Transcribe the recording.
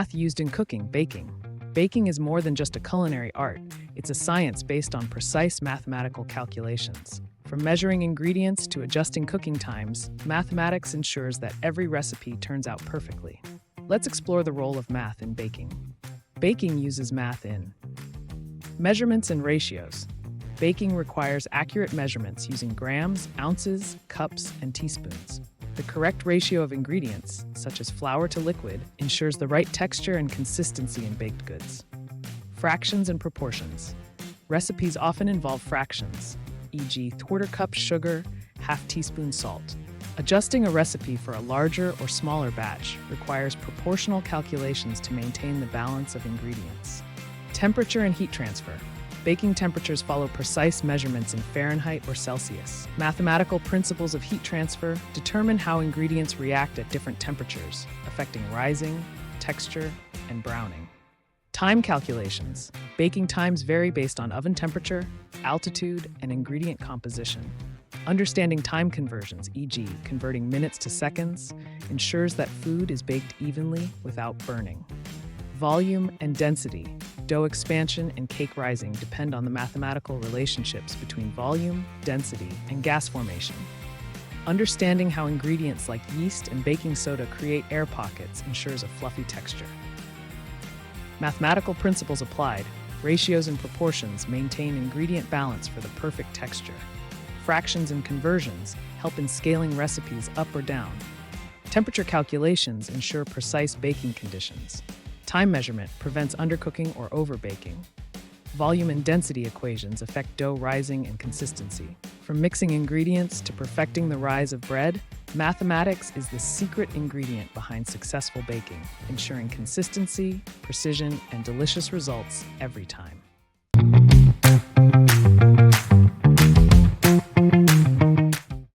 Math used in cooking, baking. Baking is more than just a culinary art. It's a science based on precise mathematical calculations. From measuring ingredients to adjusting cooking times, mathematics ensures that every recipe turns out perfectly. Let's explore the role of math in baking. Baking uses math in measurements and ratios. Baking requires accurate measurements using grams, ounces, cups, and teaspoons. The correct ratio of ingredients, such as flour to liquid, ensures the right texture and consistency in baked goods. Fractions and proportions. Recipes often involve fractions, e.g., quarter cup sugar, half teaspoon salt. Adjusting a recipe for a larger or smaller batch requires proportional calculations to maintain the balance of ingredients. Temperature and heat transfer. Baking temperatures follow precise measurements in Fahrenheit or Celsius. Mathematical principles of heat transfer determine how ingredients react at different temperatures, affecting rising, texture, and browning. Time calculations. Baking times vary based on oven temperature, altitude, and ingredient composition. Understanding time conversions, e.g., converting minutes to seconds, ensures that food is baked evenly without burning. Volume and density. Dough expansion and cake rising depend on the mathematical relationships between volume, density, and gas formation. Understanding how ingredients like yeast and baking soda create air pockets ensures a fluffy texture. Mathematical principles applied. Ratios and proportions maintain ingredient balance for the perfect texture. Fractions and conversions help in scaling recipes up or down. Temperature calculations ensure precise baking conditions. Time measurement prevents undercooking or overbaking. Volume and density equations affect dough rising and consistency. From mixing ingredients to perfecting the rise of bread, mathematics is the secret ingredient behind successful baking, ensuring consistency, precision, and delicious results every time.